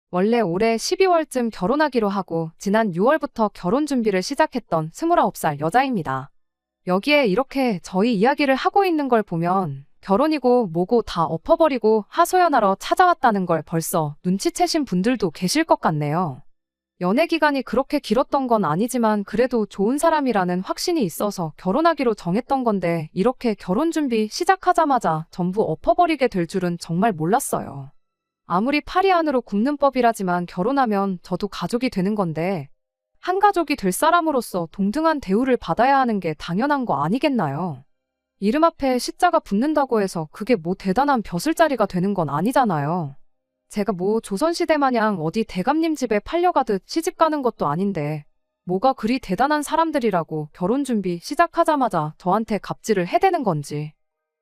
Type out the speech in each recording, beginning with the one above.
원래 올해 12월쯤 결혼하기로 하고 지난 6월부터 결혼 준비를 시작했던 29살 여자입니다. 여기에 이렇게 저희 이야기를 하고 있는 걸 보면 결혼이고 뭐고 다 엎어버리고 하소연하러 찾아왔다는 걸 벌써 눈치채신 분들도 계실 것 같네요. 연애 기간이 그렇게 길었던 건 아니지만 그래도 좋은 사람이라는 확신이 있어서 결혼하기로 정했던 건데 이렇게 결혼 준비 시작하자마자 전부 엎어버리게 될 줄은 정말 몰랐어요. 아무리 팔이 안으로 굽는 법이라지만 결혼하면 저도 가족이 되는 건데 한 가족이 될 사람으로서 동등한 대우를 받아야 하는 게 당연한 거 아니겠나요? 이름 앞에 시자가 붙는다고 해서 그게 뭐 대단한 벼슬자리가 되는 건 아니잖아요. 제가 뭐 조선시대 마냥 어디 대감님 집에 팔려가듯 시집 가는 것도 아닌데 뭐가 그리 대단한 사람들이라고 결혼 준비 시작하자마자 저한테 갑질을 해대는 건지.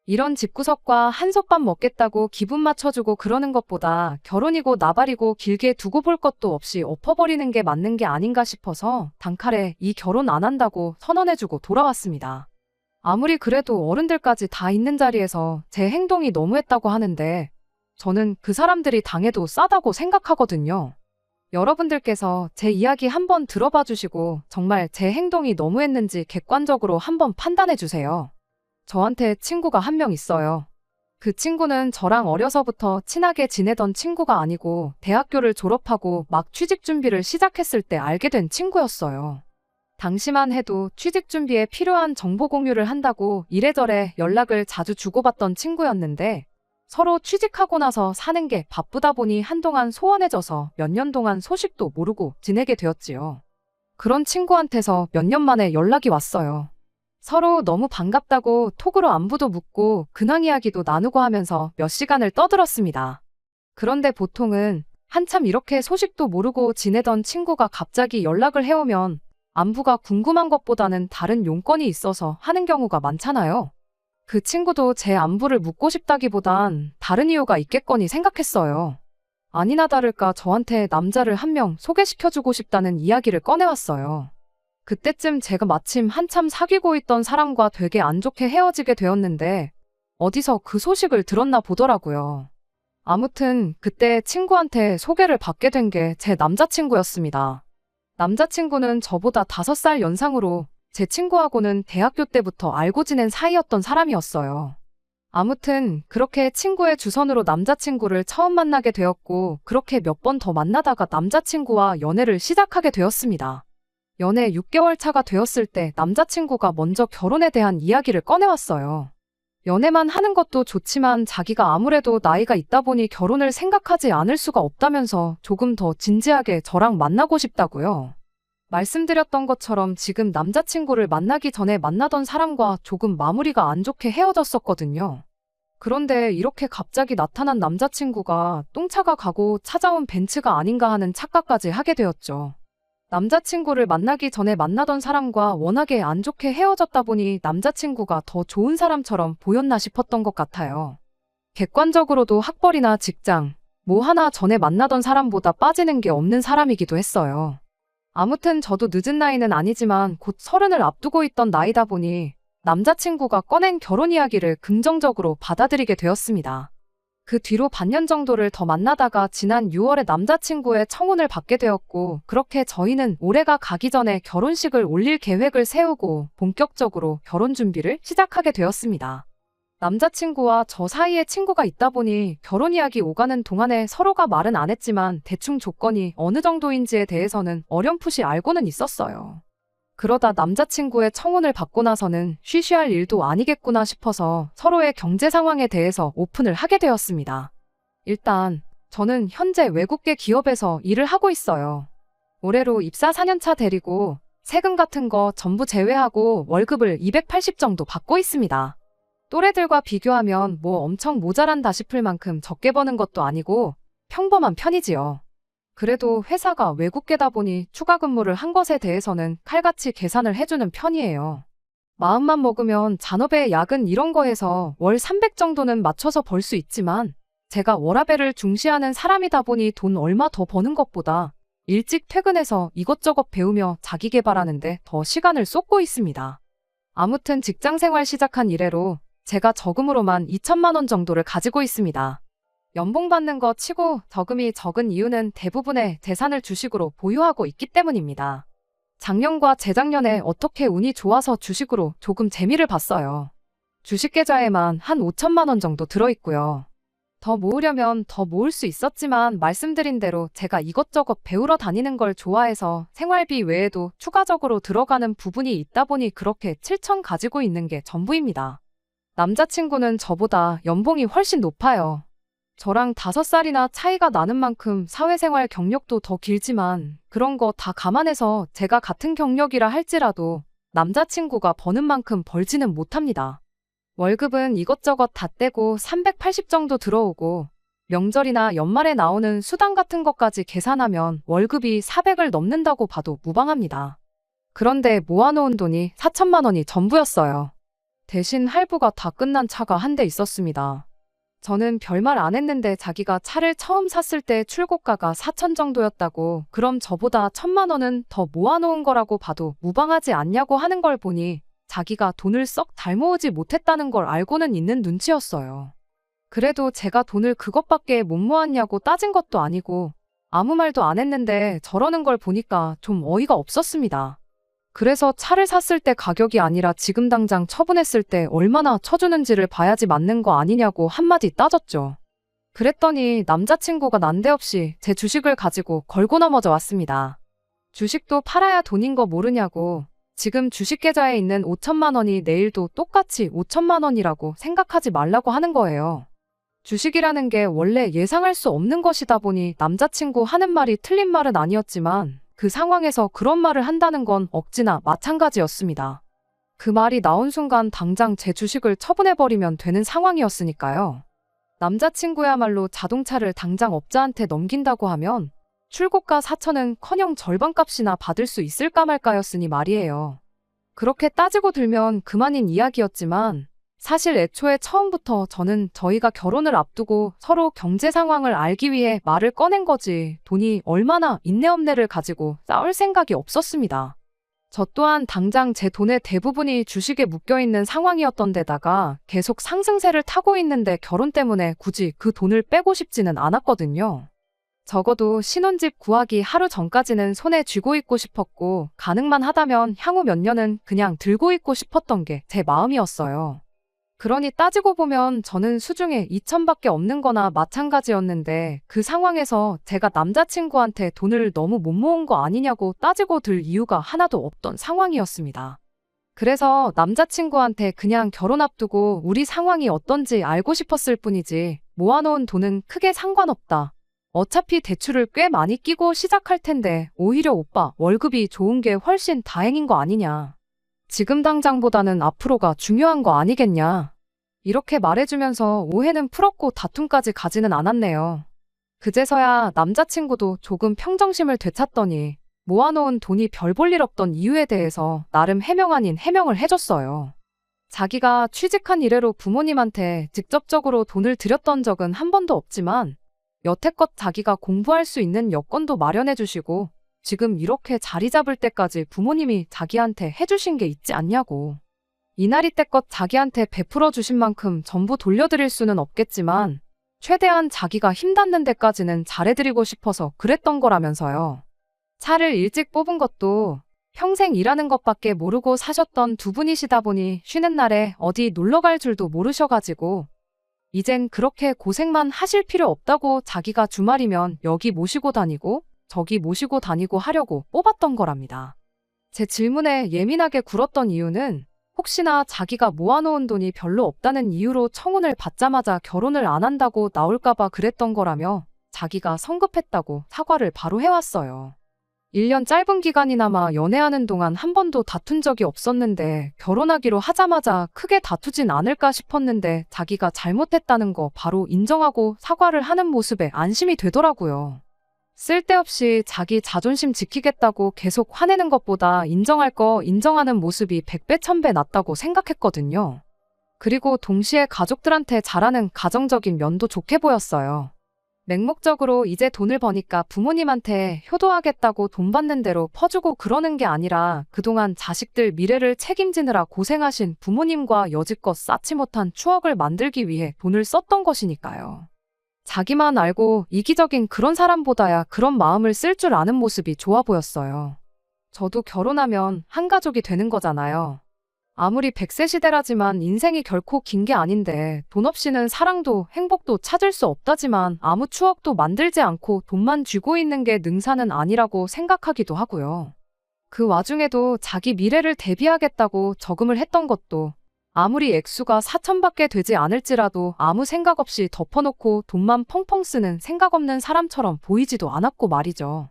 이런 집구석과 한솥밥 먹겠다고 기분 맞춰주고 그러는 것보다 결혼이고 나발이고 길게 두고 볼 것도 없이 엎어버리는 게 맞는 게 아닌가 싶어서 단칼에 이 결혼 안 한다고 선언해주고 돌아왔습니다. 아무리 그래도 어른들까지 다 있는 자리에서 제 행동이 너무했다고 하는데 저는 그 사람들이 당해도 싸다고 생각하거든요. 여러분들께서 제 이야기 한번 들어봐 주시고 정말 제 행동이 너무했는지 객관적으로 한번 판단해 주세요. 저한테 친구가 한 명 있어요. 그 친구는 저랑 어려서부터 친하게 지내던 친구가 아니고 대학교를 졸업하고 막 취직 준비를 시작했을 때 알게 된 친구였어요. 당시만 해도 취직 준비에 필요한 정보 공유를 한다고 이래저래 연락을 자주 주고받던 친구였는데 서로 취직하고 나서 사는 게 바쁘다 보니 한동안 소원해져서 몇 년 동안 소식도 모르고 지내게 되었지요. 그런 친구한테서 몇 년 만에 연락이 왔어요. 서로 너무 반갑다고 톡으로 안부도 묻고 근황 이야기도 나누고 하면서 몇 시간을 떠들었습니다. 그런데 보통은 한참 이렇게 소식도 모르고 지내던 친구가 갑자기 연락을 해오면 안부가 궁금한 것보다는 다른 용건이 있어서 하는 경우가 많잖아요. 그 친구도 제 안부를 묻고 싶다기보단 다른 이유가 있겠거니 생각했어요. 아니나 다를까 저한테 남자를 한 명 소개시켜주고 싶다는 이야기를 꺼내왔어요. 그때쯤 제가 마침 한참 사귀고 있던 사람과 되게 안 좋게 헤어지게 되었는데 어디서 그 소식을 들었나 보더라고요. 아무튼 그때 친구한테 소개를 받게 된 게 제 남자친구였습니다. 남자친구는 저보다 5살 연상으로 제 친구하고는 대학교 때부터 알고 지낸 사이였던 사람이었어요. 아무튼 그렇게 친구의 주선으로 남자친구를 처음 만나게 되었고 그렇게 몇 번 더 만나다가 남자친구와 연애를 시작하게 되었습니다. 연애 6개월 차가 되었을 때 남자친구가 먼저 결혼에 대한 이야기를 꺼내왔어요. 연애만 하는 것도 좋지만 자기가 아무래도 나이가 있다 보니 결혼을 생각하지 않을 수가 없다면서 조금 더 진지하게 저랑 만나고 싶다고요. 말씀드렸던 것처럼 지금 남자친구를 만나기 전에 만나던 사람과 조금 마무리가 안 좋게 헤어졌었거든요. 그런데 이렇게 갑자기 나타난 남자친구가 똥차가 가고 찾아온 벤츠가 아닌가 하는 착각까지 하게 되었죠. 남자친구를 만나기 전에 만나던 사람과 워낙에 안 좋게 헤어졌다 보니 남자친구가 더 좋은 사람처럼 보였나 싶었던 것 같아요. 객관적으로도 학벌이나 직장, 뭐 하나 전에 만나던 사람보다 빠지는 게 없는 사람이기도 했어요. 아무튼 저도 늦은 나이는 아니지만 곧 30을 앞두고 있던 나이다 보니 남자친구가 꺼낸 결혼 이야기를 긍정적으로 받아들이게 되었습니다. 그 뒤로 반년 정도를 더 만나다가 지난 6월에 남자친구의 청혼을 받게 되었고 그렇게 저희는 올해가 가기 전에 결혼식을 올릴 계획을 세우고 본격적으로 결혼 준비를 시작하게 되었습니다. 남자친구와 저 사이에 친구가 있다 보니 결혼 이야기 오가는 동안에 서로가 말은 안 했지만 대충 조건이 어느 정도인지에 대해서는 어렴풋이 알고는 있었어요. 그러다 남자친구의 청혼을 받고 나서는 쉬쉬할 일도 아니겠구나 싶어서 서로의 경제 상황에 대해서 오픈을 하게 되었습니다. 일단 저는 현재 외국계 기업에서 일을 하고 있어요. 올해로 입사 4년차 대리고 세금 같은 거 전부 제외하고 월급을 280 정도 받고 있습니다. 또래들과 비교하면 뭐 엄청 모자란다 싶을 만큼 적게 버는 것도 아니고 평범한 편이지요. 그래도 회사가 외국계다 보니 추가 근무를 한 것에 대해서는 칼같이 계산을 해주는 편이에요. 마음만 먹으면 잔업에 야근 이런 거 해서 월 300 정도는 맞춰서 벌 수 있지만 제가 워라밸을 중시하는 사람이다 보니 돈 얼마 더 버는 것보다 일찍 퇴근해서 이것저것 배우며 자기 개발하는데 더 시간을 쏟고 있습니다. 아무튼 직장 생활 시작한 이래로 제가 저금으로만 2천만 원 정도를 가지고 있습니다. 연봉 받는 거 치고 저금이 적은 이유는 대부분의 재산을 주식으로 보유하고 있기 때문입니다. 작년과 재작년에 어떻게 운이 좋아서 주식으로 조금 재미를 봤어요. 주식 계좌에만 한 5천만 원 정도 들어있고요. 더 모으려면 더 모을 수 있었지만 말씀드린 대로 제가 이것저것 배우러 다니는 걸 좋아해서 생활비 외에도 추가적으로 들어가는 부분이 있다 보니 그렇게 7천 가지고 있는 게 전부입니다. 남자친구는 저보다 연봉이 훨씬 높아요. 저랑 5살이나 차이가 나는 만큼 사회생활 경력도 더 길지만 그런 거 다 감안해서 제가 같은 경력이라 할지라도 남자친구가 버는 만큼 벌지는 못합니다. 월급은 이것저것 다 떼고 380 정도 들어오고 명절이나 연말에 나오는 수당 같은 것까지 계산하면 월급이 400을 넘는다고 봐도 무방합니다. 그런데 모아놓은 돈이 4천만 원이 전부였어요. 대신 할부가 다 끝난 차가 한 대 있었습니다. 저는 별말 안 했는데 자기가 차를 처음 샀을 때 출고가가 4천 정도였다고 그럼 저보다 1,000만 원은 더 모아놓은 거라고 봐도 무방하지 않냐고 하는 걸 보니 자기가 돈을 썩 잘 모으지 못했다는 걸 알고는 있는 눈치였어요. 그래도 제가 돈을 그것밖에 못 모았냐고 따진 것도 아니고 아무 말도 안 했는데 저러는 걸 보니까 좀 어이가 없었습니다. 그래서 차를 샀을 때 가격이 아니라 지금 당장 처분했을 때 얼마나 쳐주는지를 봐야지 맞는 거 아니냐고 한마디 따졌죠. 그랬더니 남자친구가 난데없이 제 주식을 가지고 걸고 넘어져 왔습니다. 주식도 팔아야 돈인 거 모르냐고 지금 주식 계좌에 있는 5천만 원이 내일도 똑같이 5천만 원이라고 생각하지 말라고 하는 거예요. 주식이라는 게 원래 예상할 수 없는 것이다 보니 남자친구 하는 말이 틀린 말은 아니었지만 그 상황에서 그런 말을 한다는 건 억지나 마찬가지였습니다. 그 말이 나온 순간 당장 제 주식을 처분해버리면 되는 상황이었으니까요. 남자친구야말로 자동차를 당장 업자한테 넘긴다고 하면 출고가 4천은커녕 절반값이나 받을 수 있을까 말까였으니 말이에요. 그렇게 따지고 들면 그만인 이야기였지만 사실 애초에 처음부터 저는 저희가 결혼을 앞두고 서로 경제 상황을 알기 위해 말을 꺼낸 거지 돈이 얼마나 인내업내를 가지고 싸울 생각이 없었습니다. 저 또한 당장 제 돈의 대부분이 주식에 묶여있는 상황이었던 데다가 계속 상승세를 타고 있는데 결혼 때문에 굳이 그 돈을 빼고 싶지는 않았거든요. 적어도 신혼집 구하기 하루 전까지는 손에 쥐고 있고 싶었고 가능만 하다면 향후 몇 년은 그냥 들고 있고 싶었던 게 제 마음이었어요. 그러니 따지고 보면 저는 수중에 2천밖에 없는 거나 마찬가지였는데 그 상황에서 제가 남자친구한테 돈을 너무 못 모은 거 아니냐고 따지고 들 이유가 하나도 없던 상황이었습니다. 그래서 남자친구한테 그냥 결혼 앞두고 우리 상황이 어떤지 알고 싶었을 뿐이지 모아놓은 돈은 크게 상관없다. 어차피 대출을 꽤 많이 끼고 시작할 텐데 오히려 오빠 월급이 좋은 게 훨씬 다행인 거 아니냐. 지금 당장보다는 앞으로가 중요한 거 아니겠냐. 이렇게 말해주면서 오해는 풀었고 다툼까지 가지는 않았네요. 그제서야 남자친구도 조금 평정심을 되찾더니 모아놓은 돈이 별 볼 일 없던 이유에 대해서 나름 해명 아닌 해명을 해줬어요. 자기가 취직한 이래로 부모님한테 직접적으로 돈을 드렸던 적은 한 번도 없지만 여태껏 자기가 공부할 수 있는 여건도 마련해 주시고 지금 이렇게 자리 잡을 때까지 부모님이 자기한테 해주신 게 있지 않냐고. 이날이 때껏 자기한테 베풀어 주신 만큼 전부 돌려드릴 수는 없겠지만 최대한 자기가 힘닿는 데까지는 잘해드리고 싶어서 그랬던 거라면서요. 차를 일찍 뽑은 것도 평생 일하는 것밖에 모르고 사셨던 두 분이시다 보니 쉬는 날에 어디 놀러 갈 줄도 모르셔가지고 이젠 그렇게 고생만 하실 필요 없다고 자기가 주말이면 여기 모시고 다니고 저기 모시고 다니고 하려고 뽑았던 거랍니다. 제 질문에 예민하게 굴었던 이유는 혹시나 자기가 모아놓은 돈이 별로 없다는 이유로 청혼을 받자마자 결혼을 안 한다고 나올까봐 그랬던 거라며 자기가 성급했다고 사과를 바로 해왔어요. 1년 짧은 기간이나마 연애하는 동안 한 번도 다툰 적이 없었는데 결혼하기로 하자마자 크게 다투진 않을까 싶었는데 자기가 잘못했다는 거 바로 인정하고 사과를 하는 모습에 안심이 되더라고요. 쓸데없이 자기 자존심 지키겠다고 계속 화내는 것보다 인정할 거 인정하는 모습이 100배 1000배 낫다고 생각했거든요. 그리고 동시에 가족들한테 잘하는 가정적인 면도 좋게 보였어요. 맹목적으로 이제 돈을 버니까 부모님한테 효도하겠다고 돈 받는 대로 퍼주고 그러는 게 아니라 그동안 자식들 미래를 책임지느라 고생하신 부모님과 여지껏 쌓지 못한 추억을 만들기 위해 돈을 썼던 것이니까요. 자기만 알고 이기적인 그런 사람보다야 그런 마음을 쓸 줄 아는 모습이 좋아 보였어요. 저도 결혼하면 한 가족이 되는 거잖아요. 아무리 100세 시대라지만 인생이 결코 긴 게 아닌데 돈 없이는 사랑도 행복도 찾을 수 없다지만 아무 추억도 만들지 않고 돈만 쥐고 있는 게 능사는 아니라고 생각하기도 하고요. 그 와중에도 자기 미래를 대비하겠다고 저금을 했던 것도 아무리 액수가 4천밖에 되지 않을지라도 아무 생각 없이 덮어놓고 돈만 펑펑 쓰는 생각 없는 사람처럼 보이지도 않았고 말이죠.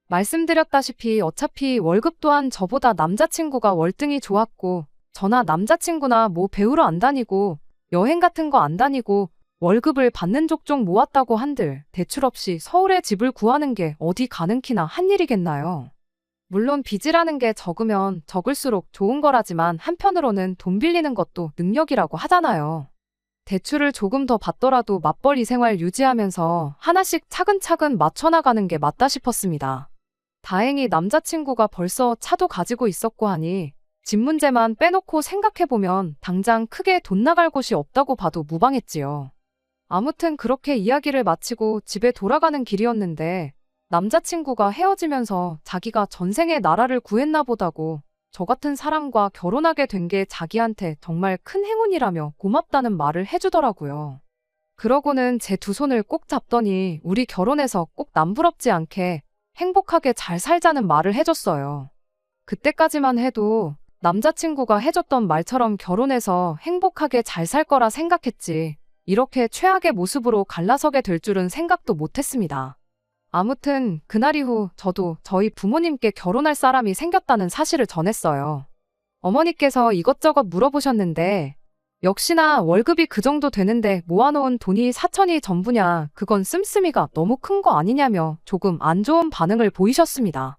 말씀드렸다시피 어차피 월급 또한 저보다 남자친구가 월등히 좋았고 저나 남자친구나 뭐 배우러 안 다니고 여행 같은 거 안 다니고 월급을 받는 족족 모았다고 한들 대출 없이 서울에 집을 구하는 게 어디 가능키나 한 일이겠나요? 물론 빚이라는 게 적으면 적을수록 좋은 거라지만 한편으로는 돈 빌리는 것도 능력이라고 하잖아요. 대출을 조금 더 받더라도 맞벌이 생활 유지하면서 하나씩 차근차근 맞춰나가는 게 맞다 싶었습니다. 다행히 남자친구가 벌써 차도 가지고 있었고 하니 집 문제만 빼놓고 생각해보면 당장 크게 돈 나갈 곳이 없다고 봐도 무방했지요. 아무튼 그렇게 이야기를 마치고 집에 돌아가는 길이었는데 남자친구가 헤어지면서 자기가 전생에 나라를 구했나 보다고 저 같은 사람과 결혼하게 된 게 자기한테 정말 큰 행운이라며 고맙다는 말을 해주더라고요. 그러고는 제 두 손을 꼭 잡더니 우리 결혼해서 꼭 남부럽지 않게 행복하게 잘 살자는 말을 해줬어요. 그때까지만 해도 남자친구가 해줬던 말처럼 결혼해서 행복하게 잘 살 거라 생각했지 이렇게 최악의 모습으로 갈라서게 될 줄은 생각도 못했습니다. 아무튼 그날 이후 저도 저희 부모님께 결혼할 사람이 생겼다는 사실을 전했어요. 어머니께서 이것저것 물어보셨는데 역시나 월급이 그 정도 되는데 모아놓은 돈이 4천이 전부냐 그건 씀씀이가 너무 큰 거 아니냐며 조금 안 좋은 반응을 보이셨습니다.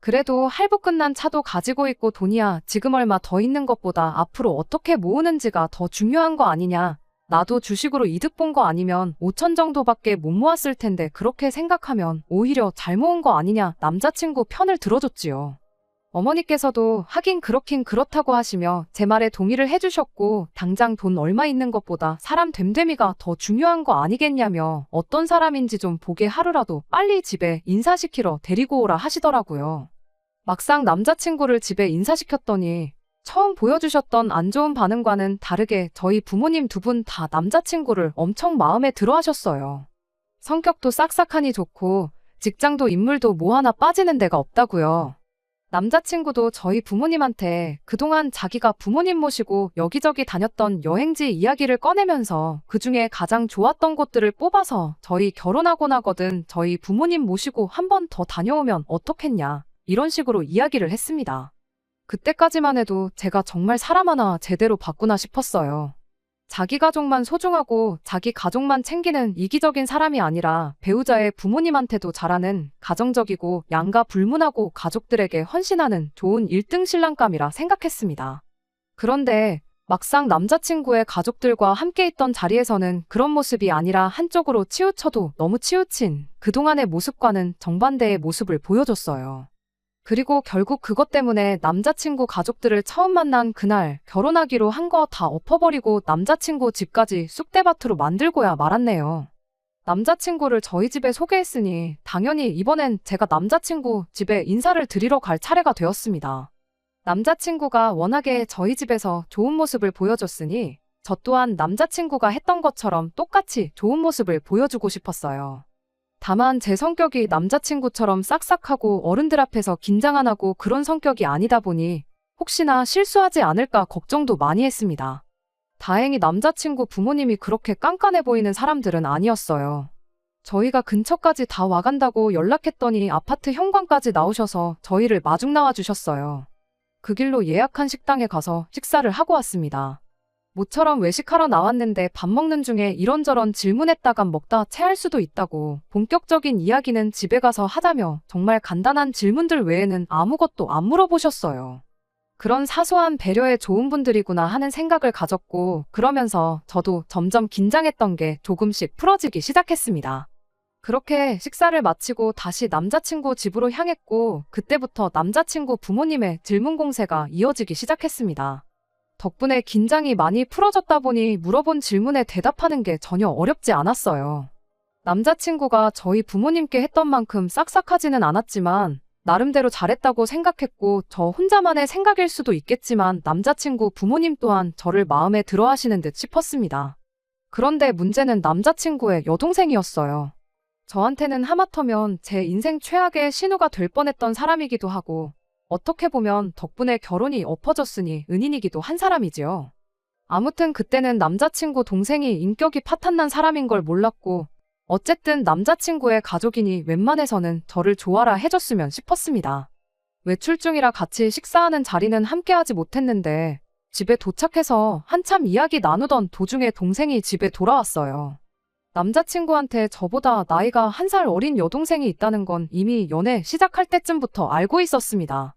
그래도 할부 끝난 차도 가지고 있고 돈이야 지금 얼마 더 있는 것보다 앞으로 어떻게 모으는지가 더 중요한 거 아니냐. 나도 주식으로 이득 본 거 아니면 5천 정도밖에 못 모았을 텐데 그렇게 생각하면 오히려 잘 모은 거 아니냐 남자친구 편을 들어줬지요. 어머니께서도 하긴 그렇긴 그렇다고 하시며 제 말에 동의를 해주셨고 당장 돈 얼마 있는 것보다 사람 됨됨이가 더 중요한 거 아니겠냐며 어떤 사람인지 좀 보게 하루라도 빨리 집에 인사시키러 데리고 오라 하시더라고요. 막상 남자친구를 집에 인사시켰더니 처음 보여주셨던 안 좋은 반응과는 다르게 저희 부모님 두 분 다 남자친구를 엄청 마음에 들어 하셨어요. 성격도 싹싹하니 좋고 직장도 인물도 뭐 하나 빠지는 데가 없다고요. 남자친구도 저희 부모님한테 그동안 자기가 부모님 모시고 여기저기 다녔던 여행지 이야기를 꺼내면서 그중에 가장 좋았던 곳들을 뽑아서 저희 결혼하고 나거든 저희 부모님 모시고 한 번 더 다녀오면 어떻겠냐 이런 식으로 이야기를 했습니다. 그때까지만 해도 제가 정말 사람 하나 제대로 봤구나 싶었어요. 자기 가족만 소중하고 자기 가족만 챙기는 이기적인 사람이 아니라 배우자의 부모님한테도 잘하는 가정적이고 양가 불문하고 가족들에게 헌신하는 좋은 1등 신랑감이라 생각했습니다. 그런데 막상 남자친구의 가족들과 함께 있던 자리에서는 그런 모습이 아니라 한쪽으로 치우쳐도 너무 치우친 그동안의 모습과는 정반대의 모습을 보여줬어요. 그리고 결국 그것 때문에 남자친구 가족들을 처음 만난 그날 결혼하기로 한 거 다 엎어버리고 남자친구 집까지 쑥대밭으로 만들고야 말았네요. 남자친구를 저희 집에 소개했으니 당연히 이번엔 제가 남자친구 집에 인사를 드리러 갈 차례가 되었습니다. 남자친구가 워낙에 저희 집에서 좋은 모습을 보여줬으니 저 또한 남자친구가 했던 것처럼 똑같이 좋은 모습을 보여주고 싶었어요. 다만 제 성격이 남자친구처럼 싹싹하고 어른들 앞에서 긴장 안 하고 그런 성격이 아니다 보니 혹시나 실수하지 않을까 걱정도 많이 했습니다. 다행히 남자친구 부모님이 그렇게 깐깐해 보이는 사람들은 아니었어요. 저희가 근처까지 다 와간다고 연락했더니 아파트 현관까지 나오셔서 저희를 마중 나와 주셨어요. 그 길로 예약한 식당에 가서 식사를 하고 왔습니다. 모처럼 외식하러 나왔는데 밥 먹는 중에 이런저런 질문했다간 먹다 체할 수도 있다고 본격적인 이야기는 집에 가서 하자며 정말 간단한 질문들 외에는 아무것도 안 물어보셨어요. 그런 사소한 배려에 좋은 분들이구나 하는 생각을 가졌고 그러면서 저도 점점 긴장했던 게 조금씩 풀어지기 시작했습니다. 그렇게 식사를 마치고 다시 남자친구 집으로 향했고 그때부터 남자친구 부모님의 질문 공세가 이어지기 시작했습니다. 덕분에 긴장이 많이 풀어졌다 보니 물어본 질문에 대답하는 게 전혀 어렵지 않았어요. 남자친구가 저희 부모님께 했던 만큼 싹싹하지는 않았지만 나름대로 잘했다고 생각했고 저 혼자만의 생각일 수도 있겠지만 남자친구 부모님 또한 저를 마음에 들어 하시는 듯 싶었습니다. 그런데 문제는 남자친구의 여동생이었어요. 저한테는 하마터면 제 인생 최악의 신우가 될 뻔했던 사람이기도 하고 어떻게 보면 덕분에 결혼이 엎어졌으니 은인이기도 한 사람이지요. 아무튼 그때는 남자친구 동생이 인격이 파탄난 사람인 걸 몰랐고 어쨌든 남자친구의 가족이니 웬만해서는 저를 좋아라 해줬으면 싶었습니다. 외출 중이라 같이 식사하는 자리는 함께하지 못했는데 집에 도착해서 한참 이야기 나누던 도중에 동생이 집에 돌아왔어요. 남자친구한테 저보다 나이가 1살 어린 여동생이 있다는 건 이미 연애 시작할 때쯤부터 알고 있었습니다.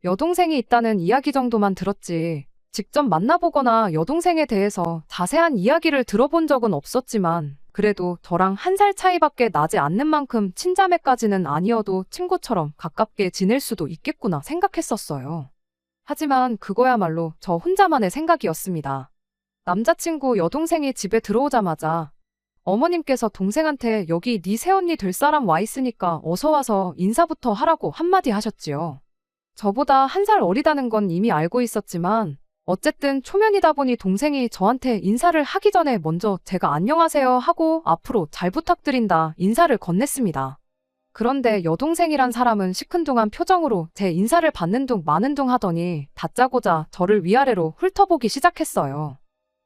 여동생이 있다는 이야기 정도만 들었지 직접 만나보거나 여동생에 대해서 자세한 이야기를 들어본 적은 없었지만 그래도 저랑 1살 차이밖에 나지 않는 만큼 친자매까지는 아니어도 친구처럼 가깝게 지낼 수도 있겠구나 생각했었어요. 하지만 그거야말로 저 혼자만의 생각이었습니다. 남자친구 여동생이 집에 들어오자마자 어머님께서 동생한테 여기 네 새언니 될 사람 와 있으니까 어서 와서 인사부터 하라고 한마디 하셨지요. 저보다 1살 어리다는 건 이미 알고 있었지만 어쨌든 초면이다 보니 동생이 저한테 인사를 하기 전에 먼저 제가 안녕하세요 하고 앞으로 잘 부탁드린다 인사를 건넸습니다. 그런데 여동생이란 사람은 시큰둥한 표정으로 제 인사를 받는 둥 마는 둥 하더니 다짜고짜 저를 위아래로 훑어보기 시작했어요.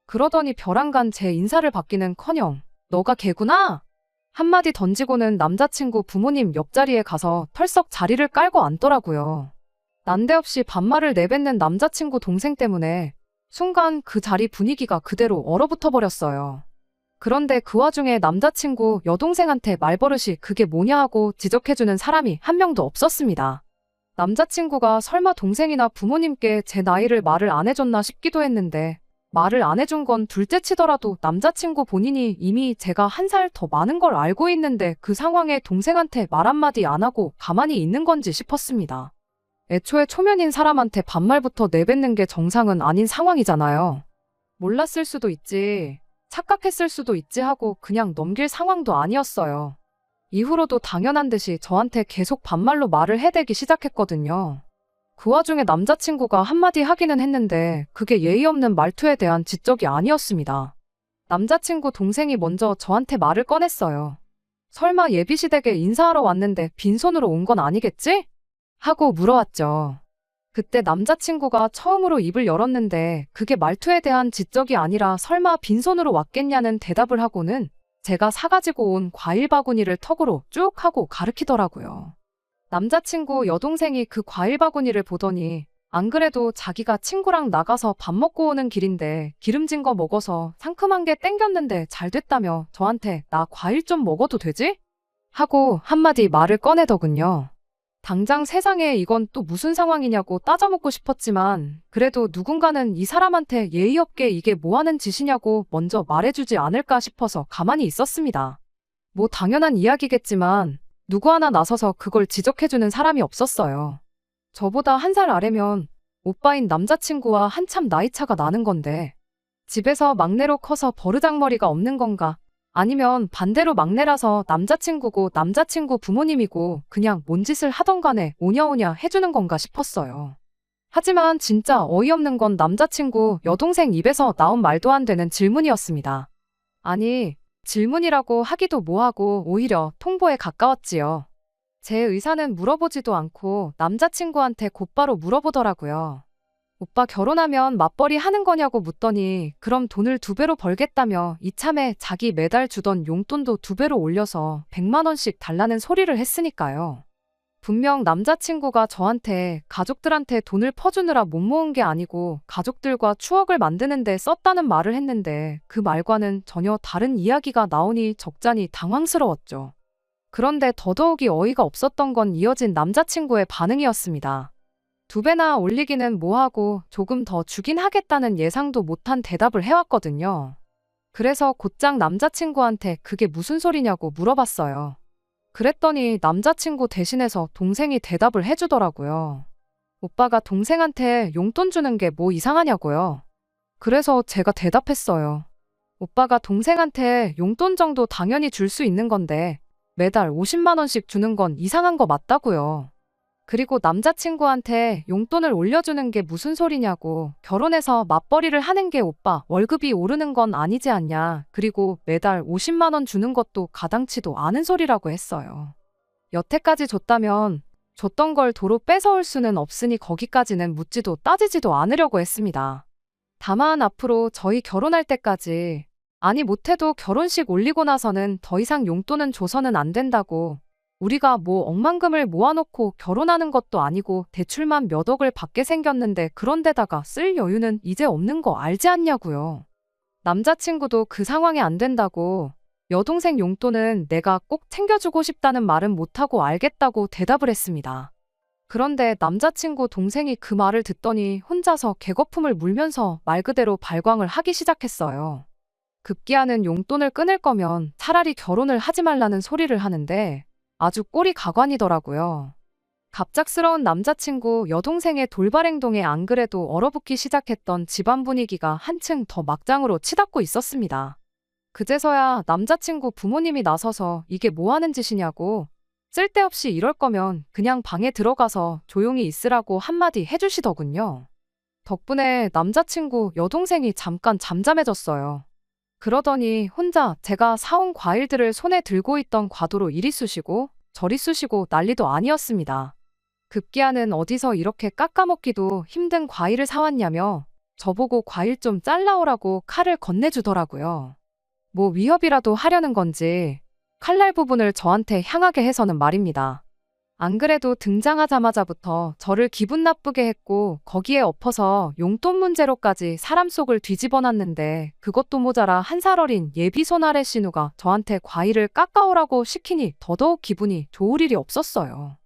그러더니 벼랑간 제 인사를 받기는커녕 너가 걔구나? 한마디 던지고는 남자친구 부모님 옆자리에 가서 털썩 자리를 깔고 앉더라고요. 난데없이 반말을 내뱉는 남자친구 동생 때문에 순간 그 자리 분위기가 그대로 얼어붙어 버렸어요. 그런데 그 와중에 남자친구 여동생한테 말버릇이 그게 뭐냐 하고 지적해주는 사람이 한 명도 없었습니다. 남자친구가 설마 동생이나 부모님께 제 나이를 말을 안 해줬나 싶기도 했는데 말을 안 해준 건 둘째치더라도 남자친구 본인이 이미 제가 1살 더 많은 걸 알고 있는데 그 상황에 동생한테 말 한마디 안 하고 가만히 있는 건지 싶었습니다. 애초에 초면인 사람한테 반말부터 내뱉는 게 정상은 아닌 상황이잖아요. 몰랐을 수도 있지, 착각했을 수도 있지 하고 그냥 넘길 상황도 아니었어요. 이후로도 당연한 듯이 저한테 계속 반말로 말을 해대기 시작했거든요. 그 와중에 남자친구가 한마디 하기는 했는데 그게 예의 없는 말투에 대한 지적이 아니었습니다. 남자친구 동생이 먼저 저한테 말을 꺼냈어요. 설마 예비시댁에 인사하러 왔는데 빈손으로 온 건 아니겠지? 하고 물어왔죠. 그때 남자친구가 처음으로 입을 열었는데 그게 말투에 대한 지적이 아니라 설마 빈손으로 왔겠냐는 대답을 하고는 제가 사가지고 온 과일 바구니를 턱으로 쭉 하고 가리키더라고요. 남자친구 여동생이 그 과일 바구니를 보더니 안 그래도 자기가 친구랑 나가서 밥 먹고 오는 길인데 기름진 거 먹어서 상큼한 게 땡겼는데 잘 됐다며 저한테 나 과일 좀 먹어도 되지? 하고 한마디 말을 꺼내더군요. 당장 세상에 이건 또 무슨 상황이냐고 따져묻고 싶었지만 그래도 누군가는 이 사람한테 예의 없게 이게 뭐 하는 짓이냐고 먼저 말해주지 않을까 싶어서 가만히 있었습니다. 뭐 당연한 이야기겠지만 누구 하나 나서서 그걸 지적해주는 사람이 없었어요. 저보다 1살 아래면 오빠인 남자친구와 한참 나이 차가 나는 건데 집에서 막내로 커서 버르장머리가 없는 건가? 아니면 반대로 막내라서 남자친구고 남자친구 부모님이고 그냥 뭔 짓을 하던 간에 오냐오냐 해주는 건가 싶었어요. 하지만 진짜 어이없는 건 남자친구 여동생 입에서 나온 말도 안 되는 질문이었습니다. 아니, 질문이라고 하기도 뭐하고 오히려 통보에 가까웠지요. 제 의사는 물어보지도 않고 남자친구한테 곧바로 물어보더라고요. 오빠 결혼하면 맞벌이 하는 거냐고 묻더니 그럼 돈을 2배로 벌겠다며 이참에 자기 매달 주던 용돈도 2배로 올려서 100만 원씩 달라는 소리를 했으니까요. 분명 남자친구가 저한테 가족들한테 돈을 퍼주느라 못 모은 게 아니고 가족들과 추억을 만드는 데 썼다는 말을 했는데 그 말과는 전혀 다른 이야기가 나오니 적잖이 당황스러웠죠. 그런데 더더욱이 어이가 없었던 건 이어진 남자친구의 반응이었습니다. 2배나 올리기는 뭐하고 조금 더 주긴 하겠다는 예상도 못한 대답을 해왔거든요. 그래서 곧장 남자친구한테 그게 무슨 소리냐고 물어봤어요. 그랬더니 남자친구 대신해서 동생이 대답을 해주더라고요. 오빠가 동생한테 용돈 주는 게 뭐 이상하냐고요. 그래서 제가 대답했어요. 오빠가 동생한테 용돈 정도 당연히 줄 수 있는 건데 매달 50만 원씩 주는 건 이상한 거 맞다고요. 그리고 남자친구한테 용돈을 올려주는 게 무슨 소리냐고. 결혼해서 맞벌이를 하는 게 오빠 월급이 오르는 건 아니지 않냐. 그리고 매달 50만 원 주는 것도 가당치도 않은 소리라고 했어요. 여태까지 줬다면 줬던 걸 도로 뺏어올 수는 없으니 거기까지는 묻지도 따지지도 않으려고 했습니다. 다만 앞으로 저희 결혼할 때까지, 아니 못해도 결혼식 올리고 나서는 더 이상 용돈은 줘서는 안 된다고. 우리가 뭐 억만금을 모아놓고 결혼하는 것도 아니고 대출만 몇 억을 받게 생겼는데 그런 데다가 쓸 여유는 이제 없는 거 알지 않냐고요. 남자친구도 그 상황이 안 된다고. 여동생 용돈은 내가 꼭 챙겨주고 싶다는 말은 못하고 알겠다고 대답을 했습니다. 그런데 남자친구 동생이 그 말을 듣더니 혼자서 개거품을 물면서 말 그대로 발광을 하기 시작했어요. 급기야는 용돈을 끊을 거면 차라리 결혼을 하지 말라는 소리를 하는데 아주 꼴이 가관이더라고요. 갑작스러운 남자친구 여동생의 돌발 행동에 안 그래도 얼어붙기 시작했던 집안 분위기가 한층 더 막장으로 치닫고 있었습니다. 그제서야 남자친구 부모님이 나서서 이게 뭐 하는 짓이냐고, 쓸데없이 이럴 거면 그냥 방에 들어가서 조용히 있으라고 한마디 해주시더군요. 덕분에 남자친구 여동생이 잠깐 잠잠해졌어요. 그러더니 혼자 제가 사온 과일들을 손에 들고 있던 과도로 이리 쑤시고 저리 쑤시고 난리도 아니었습니다. 급기야는 어디서 이렇게 깎아먹기도 힘든 과일을 사왔냐며 저보고 과일 좀 잘라오라고 칼을 건네주더라고요. 뭐 위협이라도 하려는 건지 칼날 부분을 저한테 향하게 해서는 말입니다. 안 그래도 등장하자마자부터 저를 기분 나쁘게 했고 거기에 엎어서 용돈 문제로까지 사람 속을 뒤집어놨는데 그것도 모자라 한 살 어린 예비 손아래 신우가 저한테 과일을 깎아오라고 시키니 더더욱 기분이 좋을 일이 없었어요.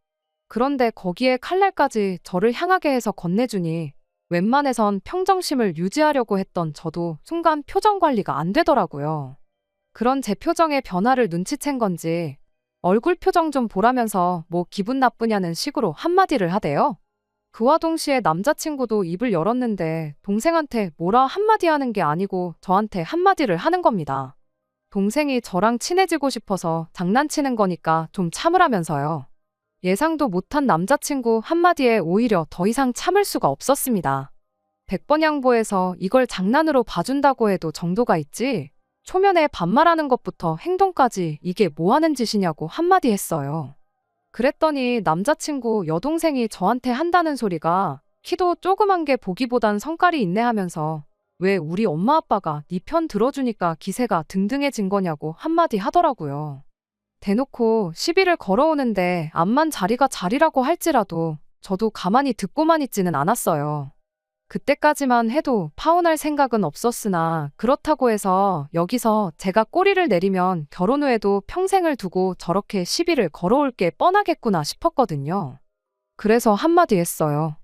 그런데 거기에 칼날까지 저를 향하게 해서 건네주니 웬만해선 평정심을 유지하려고 했던 저도 순간 표정 관리가 안 되더라고요. 그런 제 표정의 변화를 눈치챈 건지 얼굴 표정 좀 보라면서 뭐 기분 나쁘냐는 식으로 한마디를 하대요. 그와 동시에 남자친구도 입을 열었는데 동생한테 뭐라 한마디 하는 게 아니고 저한테 한마디를 하는 겁니다. 동생이 저랑 친해지고 싶어서 장난치는 거니까 좀 참으라면서요. 예상도 못한 남자친구 한마디에 오히려 더 이상 참을 수가 없었습니다. 100번 양보해서 이걸 장난으로 봐준다고 해도 정도가 있지, 초면에 반말하는 것부터 행동까지 이게 뭐 하는 짓이냐고 한마디 했어요. 그랬더니 남자친구 여동생이 저한테 한다는 소리가 키도 조그만 게 보기보단 성깔이 있네 하면서 왜 우리 엄마 아빠가 네 편 들어주니까 기세가 등등해진 거냐고 한마디 하더라고요. 대놓고 시비를 걸어오는데 암만 자리가 자리라고 할지라도 저도 가만히 듣고만 있지는 않았어요. 그때까지만 해도 파혼할 생각은 없었으나 그렇다고 해서 여기서 제가 꼬리를 내리면 결혼 후에도 평생을 두고 저렇게 시비를 걸어올 게 뻔하겠구나 싶었거든요. 그래서 한마디 했어요.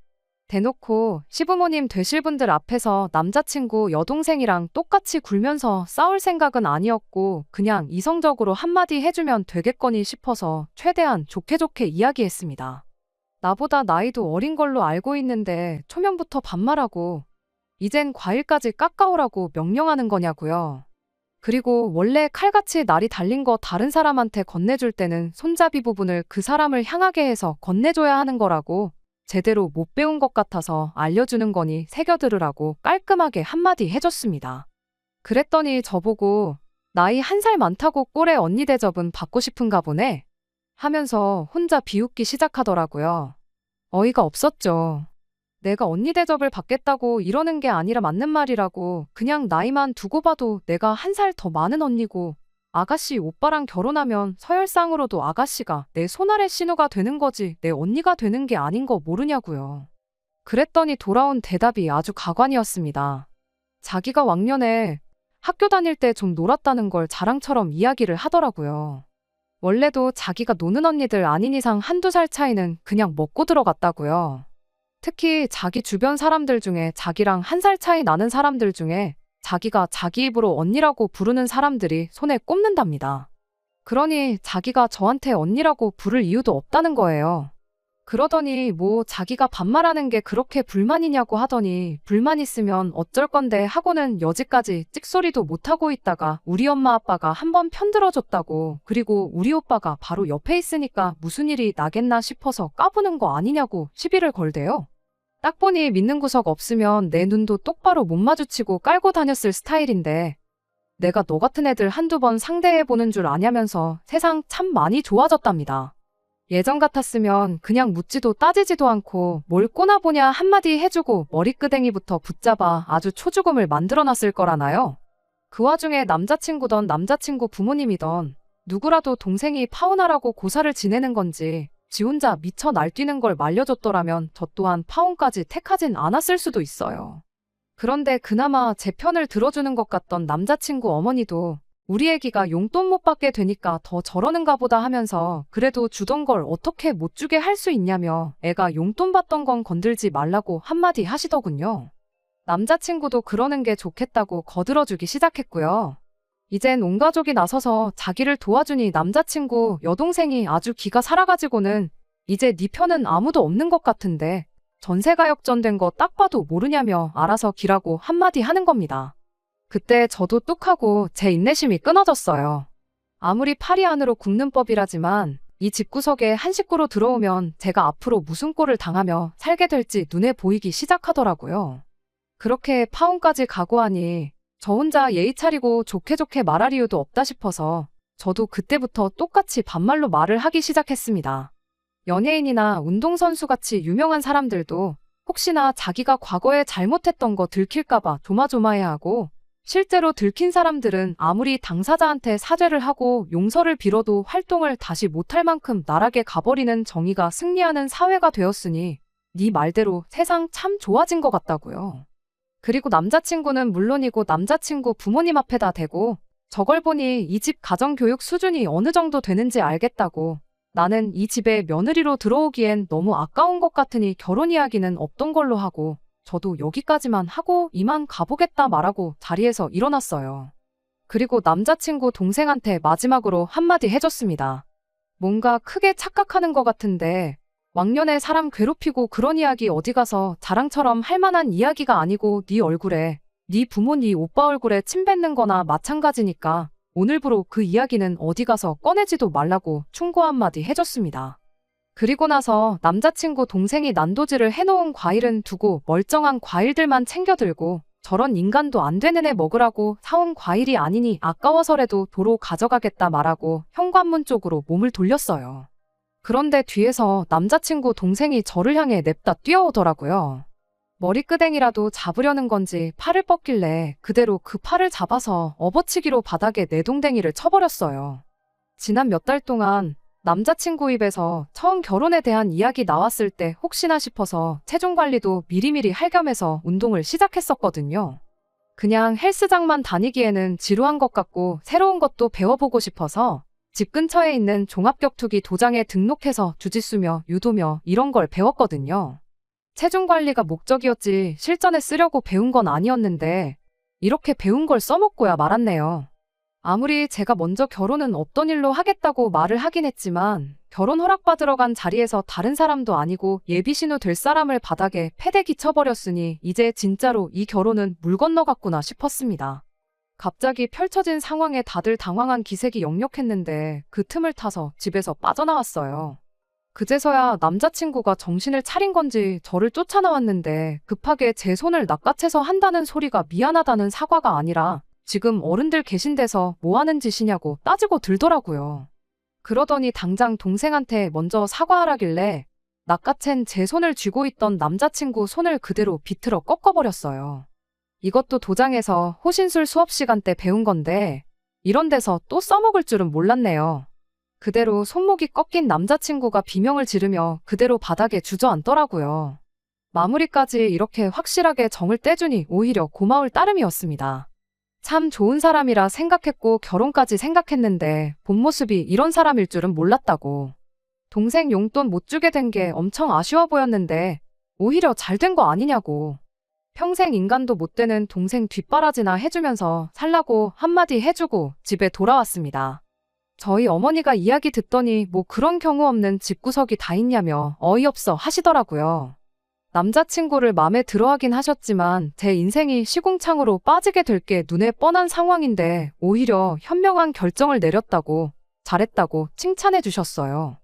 대놓고 시부모님 되실 분들 앞에서 남자친구 여동생이랑 똑같이 굴면서 싸울 생각은 아니었고 그냥 이성적으로 한마디 해주면 되겠거니 싶어서 최대한 좋게 좋게 이야기했습니다. 나보다 나이도 어린 걸로 알고 있는데 초면부터 반말하고 이젠 과일까지 깎아오라고 명령하는 거냐고요. 그리고 원래 칼같이 날이 달린 거 다른 사람한테 건네줄 때는 손잡이 부분을 그 사람을 향하게 해서 건네줘야 하는 거라고 제대로 못 배운 것 같아서 알려주는 거니 새겨들으라고 깔끔하게 한마디 해줬습니다. 그랬더니 저보고 나이 1살 많다고 꼴에 언니 대접은 받고 싶은가 보네 하면서 혼자 비웃기 시작하더라고요. 어이가 없었죠. 내가 언니 대접을 받겠다고 이러는 게 아니라 맞는 말이라고. 그냥 나이만 두고 봐도 내가 1살 더 많은 언니고 아가씨 오빠랑 결혼하면 서열상으로도 아가씨가 내 손아래 신우가 되는 거지 내 언니가 되는 게 아닌 거 모르냐고요. 그랬더니 돌아온 대답이 아주 가관이었습니다. 자기가 왕년에 학교 다닐 때 좀 놀았다는 걸 자랑처럼 이야기를 하더라고요. 원래도 자기가 노는 언니들 아닌 이상 1~2살 차이는 그냥 먹고 들어갔다고요. 특히 자기 주변 사람들 중에 자기랑 1살 차이 나는 사람들 중에 자기가 자기 입으로 언니라고 부르는 사람들이 손에 꼽는답니다. 그러니 자기가 저한테 언니라고 부를 이유도 없다는 거예요. 그러더니 자기가 반말하는 게 그렇게 불만이냐고 하더니 불만 있으면 어쩔 건데 하고는 여지까지 찍소리도 못하고 있다가 우리 엄마 아빠가 한번 편들어줬다고, 그리고 우리 오빠가 바로 옆에 있으니까 무슨 일이 나겠나 싶어서 까부는 거 아니냐고 시비를 걸대요. 딱 보니 믿는 구석 없으면 내 눈도 똑바로 못 마주치고 깔고 다녔을 스타일인데, 내가 너 같은 애들 한두 번 상대해보는 줄 아냐면서 세상 참 많이 좋아졌답니다. 예전 같았으면 그냥 묻지도 따지지도 않고 뭘 꼬나보냐 한마디 해주고 머리끄댕이부터 붙잡아 아주 초죽음을 만들어놨을 거라나요. 그 와중에 남자친구던 남자친구 부모님이던 누구라도 동생이 파혼하라고 고사를 지내는 건지 지 혼자 미쳐 날뛰는 걸 말려줬더라면 저 또한 파혼까지 택하진 않았을 수도 있어요. 그런데 그나마 제 편을 들어주는 것 같던 남자친구 어머니도 우리 애기가 용돈 못 받게 되니까 더 저러는가 보다 하면서 그래도 주던 걸 어떻게 못 주게 할 수 있냐며 애가 용돈 받던 건 건들지 말라고 한마디 하시더군요. 남자친구도 그러는 게 좋겠다고 거들어주기 시작했고요. 이젠 온 가족이 나서서 자기를 도와주니 남자친구 여동생이 아주 기가 살아가지고는 이제 네 편은 아무도 없는 것 같은데 전세가 역전된 거 딱 봐도 모르냐며 알아서 기라고 한마디 하는 겁니다. 그때 저도 뚝하고 제 인내심이 끊어졌어요. 아무리 파리 안으로 굽는 법이라지만 이 집구석에 한 식구로 들어오면 제가 앞으로 무슨 꼴을 당하며 살게 될지 눈에 보이기 시작하더라고요. 그렇게 파혼까지 각오하니 저 혼자 예의 차리고 좋게 좋게 말할 이유도 없다 싶어서 저도 그때부터 똑같이 반말로 말을 하기 시작했습니다. 연예인이나 운동선수같이 유명한 사람들도 혹시나 자기가 과거에 잘못했던 거 들킬까봐 조마조마해하고, 실제로 들킨 사람들은 아무리 당사자한테 사죄를 하고 용서를 빌어도 활동을 다시 못할 만큼 나락에 가버리는 정의가 승리하는 사회가 되었으니 네 말대로 세상 참 좋아진 것 같다고요. 그리고 남자친구는 물론이고 남자친구 부모님 앞에다 대고 저걸 보니 이 집 가정교육 수준이 어느 정도 되는지 알겠다고, 나는 이 집에 며느리로 들어오기엔 너무 아까운 것 같으니 결혼 이야기는 없던 걸로 하고 저도 여기까지만 하고 이만 가보겠다 말하고 자리에서 일어났어요. 그리고 남자친구 동생한테 마지막으로 한마디 해줬습니다. 뭔가 크게 착각하는 것 같은데 왕년에 사람 괴롭히고 그런 이야기 어디 가서 자랑처럼 할 만한 이야기가 아니고 네 얼굴에, 네 부모 네 오빠 얼굴에 침 뱉는 거나 마찬가지니까 오늘부로 그 이야기는 어디 가서 꺼내지도 말라고 충고 한마디 해줬습니다. 그리고 나서 남자친구 동생이 난도질을 해놓은 과일은 두고 멀쩡한 과일들만 챙겨 들고 저런 인간도 안 되는 애 먹으라고 사온 과일이 아니니 아까워서라도 도로 가져가겠다 말하고 현관문 쪽으로 몸을 돌렸어요. 그런데 뒤에서 남자친구 동생이 저를 향해 냅다 뛰어오더라고요. 머리끄댕이라도 잡으려는 건지 팔을 뻗길래 그대로 그 팔을 잡아서 업어치기로 바닥에 내동댕이를 쳐버렸어요. 지난 몇 달 동안 남자친구 입에서 처음 결혼에 대한 이야기 나왔을 때 혹시나 싶어서 체중 관리도 미리미리 할 겸해서 운동을 시작했었거든요. 그냥 헬스장만 다니기에는 지루한 것 같고 새로운 것도 배워보고 싶어서 집 근처에 있는 종합격투기 도장에 등록해서 주짓수며 유도며 이런 걸 배웠거든요. 체중 관리가 목적이었지 실전에 쓰려고 배운 건 아니었는데 이렇게 배운 걸 써먹고야 말았네요. 아무리 제가 먼저 결혼은 없던 일로 하겠다고 말을 하긴 했지만 결혼 허락받으러 간 자리에서 다른 사람도 아니고 예비신우 될 사람을 바닥에 패대기 쳐버렸으니 이제 진짜로 이 결혼은 물 건너갔구나 싶었습니다. 갑자기 펼쳐진 상황에 다들 당황한 기색이 역력했는데 그 틈을 타서 집에서 빠져나왔어요. 그제서야 남자친구가 정신을 차린 건지 저를 쫓아나왔는데 급하게 제 손을 낚아채서 한다는 소리가 미안하다는 사과가 아니라 지금 어른들 계신 데서 뭐 하는 짓이냐고 따지고 들더라고요. 그러더니 당장 동생한테 먼저 사과하라길래 낚아챈 제 손을 쥐고 있던 남자친구 손을 그대로 비틀어 꺾어버렸어요. 이것도 도장에서 호신술 수업 시간 때 배운 건데 이런 데서 또 써먹을 줄은 몰랐네요. 그대로 손목이 꺾인 남자친구가 비명을 지르며 그대로 바닥에 주저앉더라고요. 마무리까지 이렇게 확실하게 정을 떼주니 오히려 고마울 따름이었습니다. 참 좋은 사람이라 생각했고 결혼까지 생각했는데 본 모습이 이런 사람일 줄은 몰랐다고. 동생 용돈 못 주게 된 게 엄청 아쉬워 보였는데 오히려 잘 된 거 아니냐고. 평생 인간도 못 되는 동생 뒷바라지나 해주면서 살라고 한마디 해주고 집에 돌아왔습니다. 저희 어머니가 이야기 듣더니 뭐 그런 경우 없는 집구석이 다 있냐며 어이없어 하시더라고요. 남자친구를 맘에 들어 하긴 하셨지만 제 인생이 시궁창으로 빠지게 될 게 눈에 뻔한 상황인데 오히려 현명한 결정을 내렸다고, 잘했다고 칭찬해 주셨어요.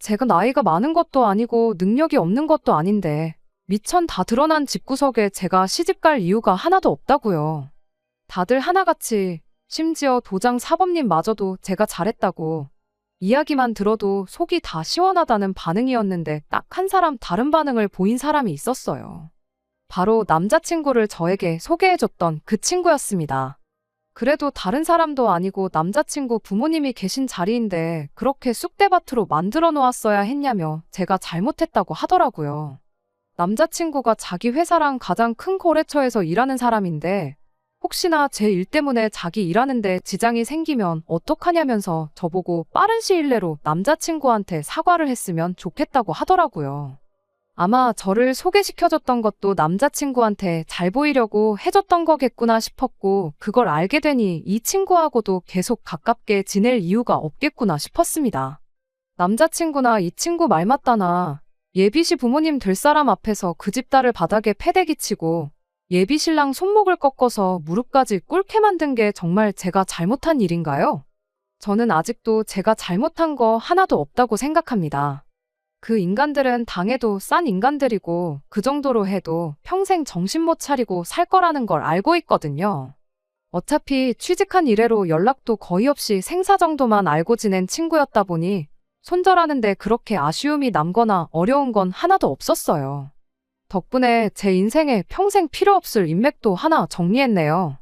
제가 나이가 많은 것도 아니고 능력이 없는 것도 아닌데 미천 다 드러난 집구석에 제가 시집갈 이유가 하나도 없다고요. 다들 하나같이, 심지어 도장 사범님마저도 제가 잘했다고, 이야기만 들어도 속이 다 시원하다는 반응이었는데 딱 한 사람 다른 반응을 보인 사람이 있었어요. 바로 남자친구를 저에게 소개해줬던 그 친구였습니다. 그래도 다른 사람도 아니고 남자친구 부모님이 계신 자리인데 그렇게 쑥대밭으로 만들어 놓았어야 했냐며 제가 잘못했다고 하더라고요. 남자친구가 자기 회사랑 가장 큰 거래처에서 일하는 사람인데 혹시나 제 일 때문에 자기 일하는데 지장이 생기면 어떡하냐면서 저보고 빠른 시일 내로 남자친구한테 사과를 했으면 좋겠다고 하더라고요. 아마 저를 소개시켜줬던 것도 남자친구한테 잘 보이려고 해줬던 거겠구나 싶었고 그걸 알게 되니 이 친구하고도 계속 가깝게 지낼 이유가 없겠구나 싶었습니다. 남자친구나 이 친구 말 맞다나 예비시 부모님 될 사람 앞에서 그 집 딸을 바닥에 패대기 치고 예비 신랑 손목을 꺾어서 무릎까지 꿇게 만든 게 정말 제가 잘못한 일인가요? 저는 아직도 제가 잘못한 거 하나도 없다고 생각합니다. 그 인간들은 당해도 싼 인간들이고 그 정도로 해도 평생 정신 못 차리고 살 거라는 걸 알고 있거든요. 어차피 취직한 이래로 연락도 거의 없이 생사 정도만 알고 지낸 친구였다 보니 손절하는데 그렇게 아쉬움이 남거나 어려운 건 하나도 없었어요. 덕분에 제 인생에 평생 필요 없을 인맥도 하나 정리했네요.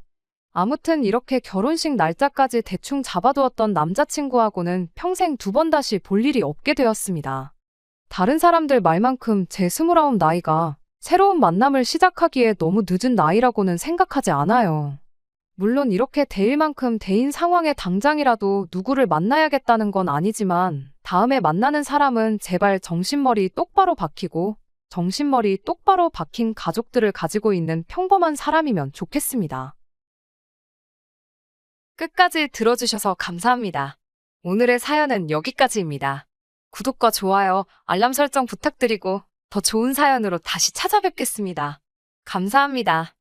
아무튼 이렇게 결혼식 날짜까지 대충 잡아두었던 남자친구하고는 평생 두 번 다시 볼 일이 없게 되었습니다. 다른 사람들 말만큼 제 29 나이가 새로운 만남을 시작하기에 너무 늦은 나이라고는 생각하지 않아요. 물론 이렇게 대일 만큼 대인 상황에 당장이라도 누구를 만나야겠다는 건 아니지만 다음에 만나는 사람은 제발 정신머리 똑바로 박히고 정신머리 똑바로 박힌 가족들을 가지고 있는 평범한 사람이면 좋겠습니다. 끝까지 들어주셔서 감사합니다. 오늘의 사연은 여기까지입니다. 구독과 좋아요, 알람 설정 부탁드리고 더 좋은 사연으로 다시 찾아뵙겠습니다. 감사합니다.